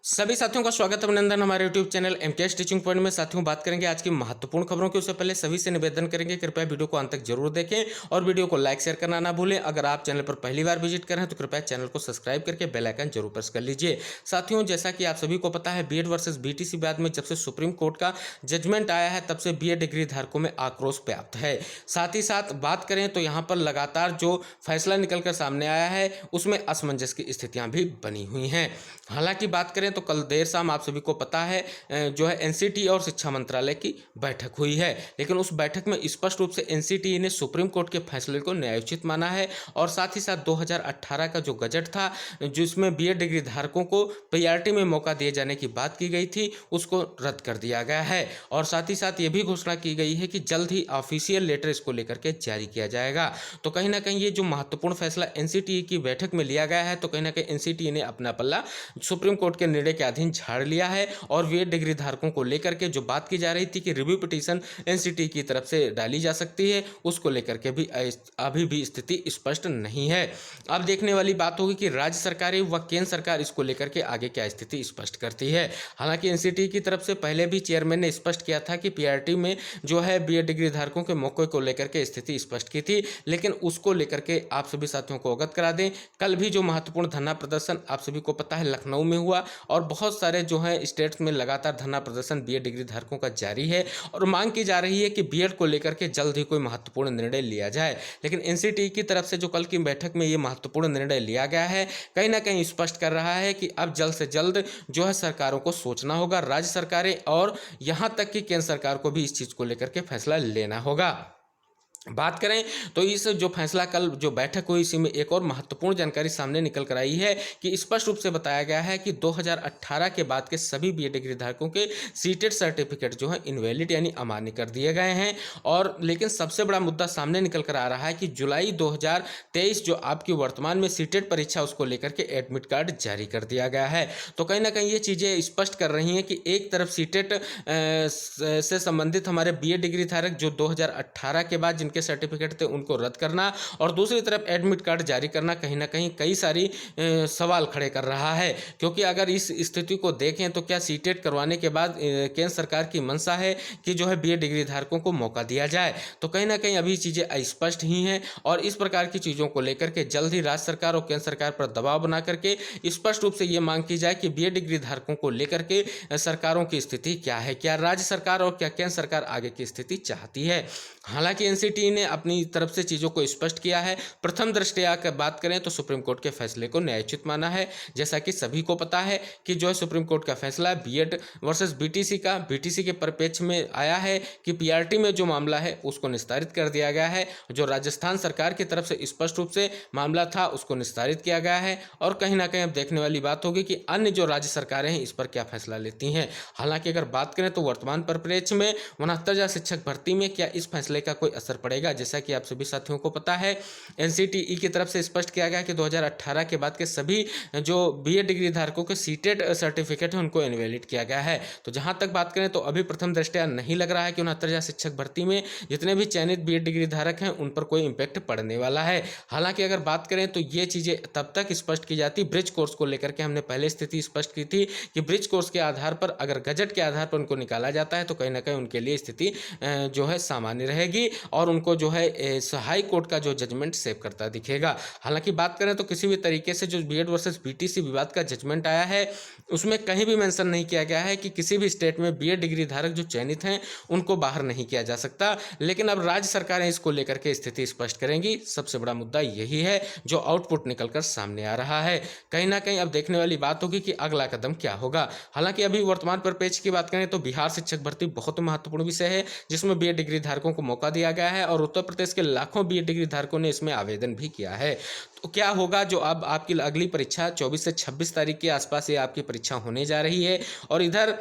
सभी साथियों का स्वागत अभिनंदन हमारे YouTube channel MKS teaching point में। साथियों बात करेंगे आज की महत्वपूर्ण खबरों की। उससे पहले सभी से निवेदन करेंगे कृपया वीडियो को अंत तक जरूर देखें और वीडियो को लाइक शेयर करना ना भूलें। अगर आप चैनल पर पहली बार विजिट कर रहे हैं तो कृपया चैनल को सब्सक्राइब करके बेल आइकन जरूर प्रेस कर लीजिए। साथियों जैसा कि आप सभी को पता है बीएड वर्सेस बीटीसी विवाद में जब से सुप्रीम कोर्ट का जजमेंट आया है तब से बीएड डिग्री धारकों में आक्रोश व्याप्त है। साथ ही साथ बात करें तो यहाँ पर लगातार जो फैसला निकल कर सामने आया है उसमें असमंजस की स्थितियां भी बनी हुई हैं। हालांकि बात करें तो कल देर शाम आप सभी को पता है जो है एनसीटी और शिक्षा मंत्रालय की बैठक हुई है, लेकिन उस बैठक में स्पष्ट रूप से एनसीटी ने सुप्रीम कोर्ट के फैसले को न्यायोचित माना है और साथ ही साथ 2018 का जो गजट था जिसमें बीएड डिग्री धारकों को पीआरटी में मौका दिए जाने की बात की गई थी उसको रद्द कर दिया गया है और साथ ही साथ ये भी घोषणा की गई है कि जल्द ही ऑफिशियल लेटर इसको लेकर के जारी किया जाएगा। तो कहीं ना कहीं ये जो महत्वपूर्ण फैसला एनसीटी की बैठक में लिया गया है तो कहीं ना कहीं एनसीटी ने अपना पल्ला सुप्रीम कोर्ट के निर्णय के अधीन झाड़ लिया है और बीएड डिग्री धारकों को लेकर के जो बात की जा रही थी कि रिव्यू पिटीशन एनसीटी की तरफ से डाली जा सकती है उसको लेकर के भी अभी भी स्थिति स्पष्ट नहीं है। अब देखने वाली बात होगी कि राज्य सरकारें व केंद्र सरकार इसको लेकर के आगे क्या स्थिति स्पष्ट करती है। हालांकि एनसीटी की तरफ से पहले भी चेयरमैन ने स्पष्ट किया था कि पीआरटी में जो है बीएड डिग्री धारकों के मौके को लेकर के स्थिति स्पष्ट की थी, लेकिन उसको लेकर के आप सभी साथियों को अवगत करा दें कल भी जो महत्वपूर्ण धरना प्रदर्शन आप सभी को पता है लखनऊ में हुआ और बहुत सारे जो है स्टेट्स में लगातार धरना प्रदर्शन बीएड डिग्री धारकों का जारी है और मांग की जा रही है कि बीएड को लेकर के जल्द ही कोई महत्वपूर्ण निर्णय लिया जाए। लेकिन एनसीटी की तरफ से जो कल की बैठक में ये महत्वपूर्ण निर्णय लिया गया है कहीं ना कहीं स्पष्ट कर रहा है कि अब जल्द से जल्द जो है सरकारों को सोचना होगा, राज्य सरकारें और यहाँ तक कि केंद्र सरकार को भी इस चीज़ को लेकर के फैसला लेना होगा। बात करें तो इस जो फैसला कल जो बैठक हुई इसी में एक और महत्वपूर्ण जानकारी सामने निकल कर आई है कि स्पष्ट रूप से बताया गया है कि 2018 के बाद के सभी बीएड डिग्री धारकों के सीटेड सर्टिफिकेट जो है इनवैलिड यानी अमान्य कर दिए गए हैं। और लेकिन सबसे बड़ा मुद्दा सामने निकल कर आ रहा है कि जुलाई 2023 जो आपकी वर्तमान में सीटेड परीक्षा उसको लेकर के एडमिट कार्ड जारी कर दिया गया है। तो कहीं ना कहीं ये चीज़ें स्पष्ट कर रही हैं कि एक तरफ सीटेड से संबंधित हमारे बीएड डिग्री धारक जो 2018 के बाद जिनके सर्टिफिकेट थे उनको रद्द करना और दूसरी तरफ एडमिट कार्ड जारी करना कहीं ना कहीं कई सारी सवाल खड़े कर रहा है। क्योंकि अगर इस स्थिति को देखें तो क्या सीटेट करवाने के बाद केंद्र सरकार की मंशा है कि जो है बीएड डिग्री धारकों को मौका दिया जाए, तो कहीं ना कहीं अभी चीज़ें अस्पष्ट ही हैं और इस प्रकार की चीज़ों को लेकर के जल्द ही राज्य सरकार और केंद्र सरकार पर दबाव बना करके स्पष्ट रूप से ये मांग की जाए कि बीएड डिग्री धारकों को लेकर के सरकारों की स्थिति क्या है, क्या राज्य सरकार और क्या केंद्र सरकार आगे की स्थिति चाहती है। हालांकि एनसीटी ने अपनी तरफ से चीज़ों को स्पष्ट किया है। प्रथम दृष्टया की बात करें तो सुप्रीम कोर्ट के फैसले को न्यायोचित माना है। जैसा कि सभी को पता है कि जो है सुप्रीम कोर्ट का फैसला बीएड वर्सेस बीटीसी के परिप्रेक्ष्य में आया है कि पीआरटी में जो मामला है उसको निस्तारित कर दिया गया है। जो राजस्थान सरकार की तरफ से स्पष्ट रूप से मामला था उसको निस्तारित किया गया है और कहीं ना कहीं अब देखने वाली बात होगी कि अन्य जो राज्य सरकारें हैं इस पर क्या फैसला लेती हैं। हालांकि अगर बात करें तो वर्तमान परिप्रेक्ष्य में 69,000 शिक्षक भर्ती में क्या इस फैसले का कोई असर पड़ेगा। जैसा कि आप सभी साथियों को पता है एनसीटीई की तरफ से स्पष्ट किया गया कि 2018 के बाद के सभी जो बीएड डिग्री धारकों के सीटेड सर्टिफिकेट है उनको इनवैलिड किया गया है। तो जहां तक बात करें तो अभी प्रथम दृष्टया नहीं लग रहा है कि 69,000 शिक्षक भर्ती में जितने भी चयनित बीएड डिग्री धारक हैं उन पर कोई इंपैक्ट पड़ने वाला है। हालांकि अगर बात करें तो ये चीज़ें तब तक स्पष्ट की जाती, ब्रिज कोर्स को लेकर के हमने पहले स्थिति स्पष्ट की थी कि ब्रिज कोर्स के आधार पर अगर गजट के आधार पर उनको निकाला जाता है तो कहीं ना कहीं उनके लिए स्थिति जो है सामान्य रहेगी और उनको जो है हाई कोर्ट का जो जजमेंट सेव करता दिखेगा। हालांकि बात करें तो किसी भी तरीके से जो बीएड वर्सेस बीटीसी विवाद का जजमेंट आया है उसमें कहीं भी मेंशन नहीं किया गया है कि किसी भी स्टेट में बीएड डिग्री धारक जो चयनित हैं उनको बाहर नहीं किया जा सकता। लेकिन अब राज्य सरकारें इसको लेकर के स्थिति स्पष्ट करेंगी। सबसे बड़ा मुद्दा यही है जो आउटपुट निकलकर सामने आ रहा है। कहीं ना कहीं अब देखने वाली बात होगी कि अगला कदम क्या होगा। हालांकि अभी वर्तमान परिप्रेक्ष्य की बात करें तो बिहार शिक्षक भर्ती बहुत महत्वपूर्ण विषय है जिसमें बीएड डिग्री धारकों को मौका दिया गया है और उत्तर प्रदेश के लाखों बीएड डिग्री धारकों ने इसमें आवेदन भी किया है। तो क्या होगा जो अब आपकी अगली परीक्षा 24 से 26 तारीख के आसपास ये आपकी परीक्षा होने जा रही है और इधर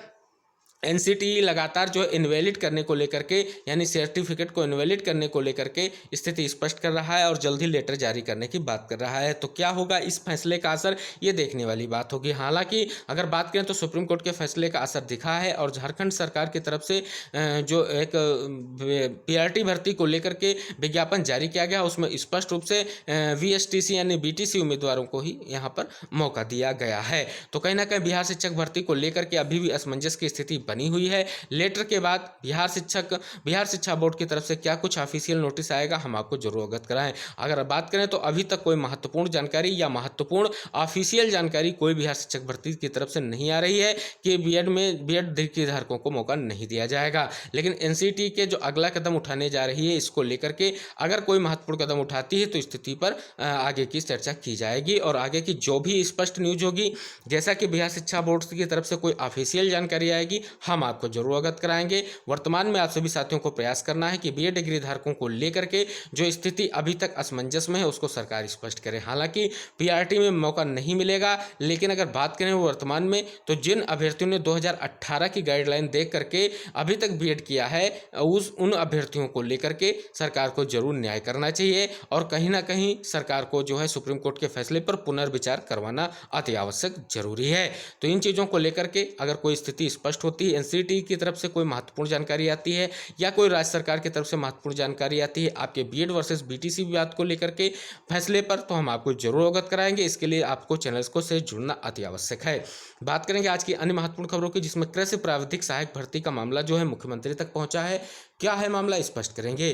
एनसीटीई लगातार जो इनवैलिड करने को लेकर के, यानी सर्टिफिकेट को इनवैलिड करने को लेकर के स्थिति स्पष्ट कर रहा है और जल्द ही लेटर जारी करने की बात कर रहा है। तो क्या होगा इस फैसले का असर, ये देखने वाली बात होगी। हालांकि अगर बात करें तो सुप्रीम कोर्ट के फैसले का असर दिखा है और झारखंड सरकार की तरफ से जो एक पीआरटी भर्ती को लेकर के विज्ञापन जारी किया गया, उसमें स्पष्ट रूप से वीएसटीसी यानी बीटीसी उम्मीदवारों को ही यहाँ पर मौका दिया गया है। तो कहीं ना कहीं बिहार शिक्षक भर्ती को लेकर के अभी भी असमंजस की स्थिति बनी हुई है। लेटर के बाद बिहार शिक्षा बोर्ड की तरफ से क्या कुछ ऑफिशियल नोटिस आएगा, हम आपको जरूर अवगत कराएं। अगर बात करें तो अभी तक कोई महत्वपूर्ण जानकारी या महत्वपूर्ण ऑफिशियल जानकारी कोई बिहार शिक्षक भर्ती की तरफ से नहीं आ रही है कि बीएड डिग्री धारकों को मौका नहीं दिया जाएगा। लेकिन एनसीटी के जो अगला कदम उठाने जा रही है, इसको लेकर के अगर कोई महत्वपूर्ण कदम उठाती है तो स्थिति पर आगे की चर्चा की जाएगी और आगे की जो भी स्पष्ट न्यूज होगी, जैसा कि बिहार शिक्षा बोर्ड की तरफ से कोई ऑफिशियल जानकारी आएगी, हम आपको जरूर अवगत कराएंगे। वर्तमान में आप सभी साथियों को प्रयास करना है कि बीएड डिग्री धारकों को लेकर के जो स्थिति अभी तक असमंजस में है उसको सरकार स्पष्ट करे। हालांकि पीआरटी में मौका नहीं मिलेगा, लेकिन अगर बात करें वर्तमान में तो जिन अभ्यर्थियों ने 2018 की गाइडलाइन देख करके अभी तक बीएड किया है, उन अभ्यर्थियों को लेकर के सरकार को जरूर न्याय करना चाहिए और कहीं ना कहीं सरकार को जो है सुप्रीम कोर्ट के फैसले पर पुनर्विचार करवाना अति आवश्यक जरूरी है। तो इन चीज़ों को लेकर के अगर कोई स्थिति स्पष्ट होती है, एनसीटी की तरफ से कोई महत्वपूर्ण जानकारी आती है या कोई राज्य सरकार की तरफ से महत्वपूर्ण जानकारी आती है आपके बीएड वर्सेस बीटीसी विवाद को लेकर के फैसले पर, तो हम आपको जरूर अवगत कराएंगे। इसके लिए आपको चैनल्स को से जुड़ना अति आवश्यक है। बात करेंगे आज की अन्य महत्वपूर्ण खबरों की, जिसमें कृषि प्राविधिक सहायक भर्ती का मामला जो है मुख्यमंत्री तक पहुंचा है। क्या है मामला, स्पष्ट करेंगे।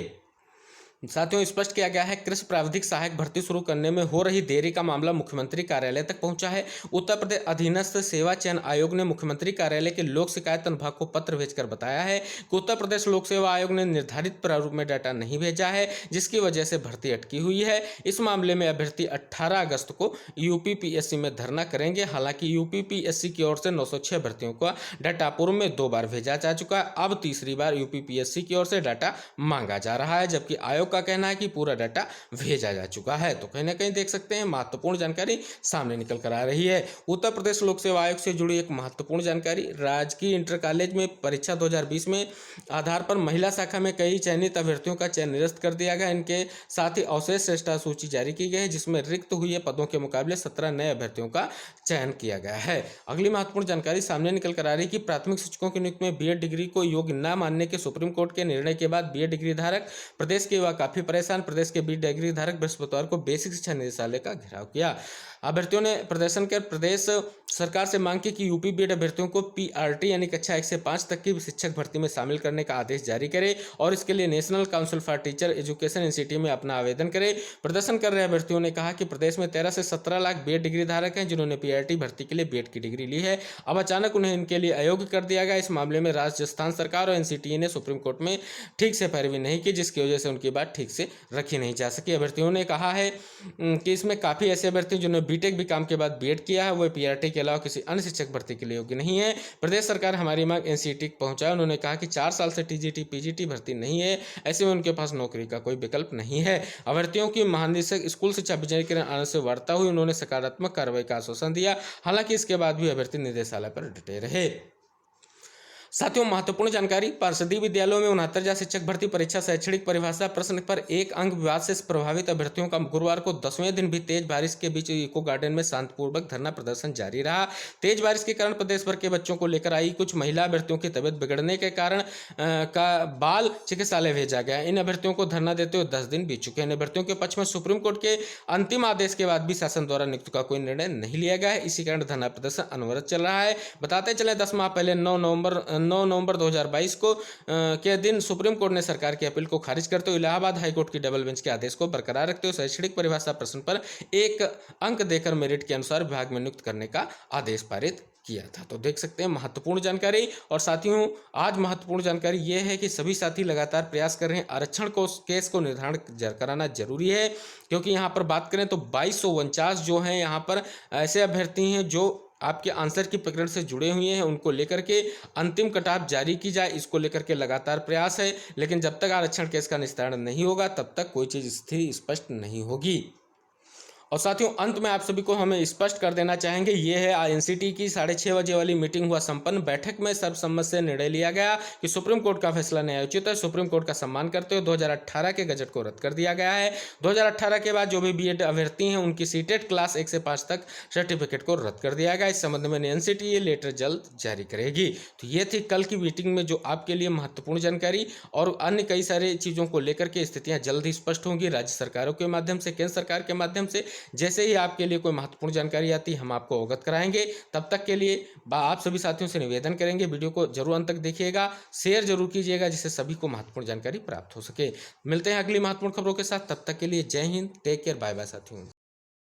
साथियों, स्पष्ट किया गया है कृषि प्राविधिक सहायक भर्ती शुरू करने में हो रही देरी का मामला मुख्यमंत्री कार्यालय तक पहुंचा है। उत्तर प्रदेश अधीनस्थ सेवा चयन आयोग ने मुख्यमंत्री कार्यालय के लोक शिकायत अनुभाग को पत्र भेजकर बताया है कि उत्तर प्रदेश लोक सेवा आयोग ने निर्धारित प्रारूप में डाटा नहीं भेजा है, जिसकी वजह से भर्ती अटकी हुई है। इस मामले में अभ्यर्थी 18 अगस्त को यूपीपीएससी में धरना करेंगे। हालांकि यूपीपीएससी की ओर से 906 भर्तियों का डाटा पूर्व में 2 बार भेजा जा चुका है, अब तीसरी बार यूपीपीएससी की ओर से डाटा मांगा जा रहा है, जबकि आयोग का कहना है कि पूरा डाटा भेजा जा चुका है। तो कहीं ना कहीं देख सकते हैं महत्वपूर्ण जानकारी सामने निकल कर आ रही है। उत्तर प्रदेश लोक सेवा आयोग से जुड़ी एक महत्वपूर्ण जानकारी, राजकीय इंटर कॉलेज में परीक्षा 2020 में आधार पर महिला शाखा में कई चयनित अभ्यर्थियों का चयन निरस्त कर दिया गया। इनके साथ ही अवशेष श्रेष्ठता सूची जारी की गई है, जिसमें रिक्त हुए पदों के मुकाबले 17 नए अभ्यर्थियों का चयन किया गया है। अगली महत्वपूर्ण जानकारी सामने निकल कर आ रही है कि प्राथमिक शिक्षकों की नियुक्ति में बीएड डिग्री को योग्य न मानने के सुप्रीम कोर्ट के निर्णय के बाद बीएड डिग्री धारक प्रदेश के युवा काफी परेशान। प्रदेश के बीएड डिग्री धारक बृहस्पतिवार को बेसिक शिक्षा निदेशालय का घेराव किया। अभ्यर्थियों ने प्रदर्शन कर प्रदेश सरकार से मांग की कि यूपी बीएड अभ्यर्थियों को पीआरटी यानी कक्षा 1 से 5 तक की शिक्षक भर्ती में शामिल करने का आदेश जारी करे और इसके लिए national council for teacher education NCT में अपना आवेदन करे। प्रदर्शन कर रहे अभ्यर्थियों ने कहा कि प्रदेश में 13 से 17 लाख बीएड डिग्री धारक हैं जिन्होंने पीआरटी भर्ती के लिए बीएड की डिग्री ली है। अब अचानक उन्हें इनके लिए अयोग्य कर दिया गया। इस मामले में राजस्थान सरकार और एनसीटी ने सुप्रीम कोर्ट में ठीक से पैरवी नहीं की, जिसकी वजह से उनकी बात ठीक से रखी नहीं जा सकी। अभ्यर्थियों ने कहा है कि इसमें काफ़ी ऐसे अभ्यर्थी जिन्होंने बीटेक भी काम के बाद बीएड किया है, वो पीआरटी के अलावा किसी अन्य शिक्षक भर्ती के लिए योग्य नहीं है। प्रदेश सरकार हमारी मांग एनसीटी तक पहुंचाए। उन्होंने कहा कि 4 साल से टीजीटी पीजीटी भर्ती नहीं है, ऐसे में उनके पास नौकरी का कोई विकल्प नहीं है। अभ्यर्थियों की महानिदेशक स्कूल शिक्षा विजय आनंद से वार्ता हुई, उन्होंने सकारात्मक कार्रवाई का आश्वासन दिया। हालांकि इसके बाद भी अभ्यर्थी निदेशालय पर डटे रहे। साथियों, महत्वपूर्ण जानकारी, पार्षदीय विद्यालयों में 69 शिक्षक भर्ती परीक्षा शैक्षणिक परिभाषा प्रश्न पर एक अंक विवाद से प्रभावित अभ्यर्थियों का गुरुवार को 10वें दिन भी तेज बारिश के बीच इको गार्डन में शांतिपूर्वक धरना प्रदर्शन जारी रहा। तेज बारिश के कारण प्रदेश भर के बच्चों को लेकर आई कुछ महिला अभ्यर्थियों की तबियत बिगड़ने के कारण बाल चिकित्सालय भेजा गया। इन अभ्यर्थियों को धरना देते हुए 10 दिन बीत चुके हैं। इन अभ्यर्थियों के पक्ष में सुप्रीम कोर्ट के अंतिम आदेश के बाद भी शासन द्वारा नियुक्ति का कोई निर्णय नहीं लिया गया है। इसी कारण धरना प्रदर्शन अनवरत चल रहा है। बताते चले 10 माह पहले 9 नवंबर 2022 को के दिन सुप्रीम कोर्ट ने सरकार की अपील को खारिज करते हुए इलाहाबाद हाईकोर्ट की डबल बेंच के आदेश को बरकरार रखते हुए शैक्षणिक परिभाषा प्रश्न पर एक अंक देकर मेरिट के अनुसार विभाग में नियुक्त करने का आदेश पारित किया था। तो देख सकते हैं महत्वपूर्ण जानकारी। और साथियों, आज महत्वपूर्ण जानकारी यह है कि सभी साथी लगातार प्रयास कर रहे हैं आरक्षण को केस को निर्धारण कराना जरूरी है, क्योंकि यहाँ पर बात करें तो 2249 जो हैं यहाँ पर ऐसे अभ्यर्थी हैं जो आपके आंसर की प्रकरण से जुड़े हुए हैं, उनको लेकर के अंतिम कटाफ जारी की जाए, इसको लेकर के लगातार प्रयास है। लेकिन जब तक आरक्षण केस का निस्तारण नहीं होगा तब तक कोई चीज़ स्थिति स्पष्ट नहीं होगी। और साथियों अंत में आप सभी को हमें स्पष्ट कर देना चाहेंगे, ये है एनसीटी की 6:30 बजे वाली मीटिंग हुआ संपन्न। बैठक में सर्वसम्मत से निर्णय लिया गया कि सुप्रीम कोर्ट का फैसला न्यायोचित है। सुप्रीम कोर्ट का सम्मान करते हुए 2018 के गजट को रद्द कर दिया गया है। 2018 के बाद जो भी बीएड अभ्यर्थी हैं उनकी सीटेट क्लास 1 से 5 तक सर्टिफिकेट को रद्द कर दिया गया। इस संबंध में एनसीटी ये लेटर जल्द जारी करेगी। तो ये थी कल की मीटिंग में जो आपके लिए महत्वपूर्ण जानकारी, और अन्य कई सारे चीज़ों को लेकर के स्थितियां जल्द ही स्पष्ट होंगी राज्य सरकारों के माध्यम से, केंद्र सरकार के माध्यम से। जैसे ही आपके लिए कोई महत्वपूर्ण जानकारी आती हम आपको अवगत कराएंगे। तब तक के लिए आप सभी साथियों से निवेदन करेंगे, वीडियो को जरूर अंत तक देखिएगा, शेयर जरूर कीजिएगा, जिससे सभी को महत्वपूर्ण जानकारी प्राप्त हो सके। मिलते हैं अगली महत्वपूर्ण खबरों के साथ, तब तक के लिए जय हिंद, टेक केयर, बाय बाय साथियों।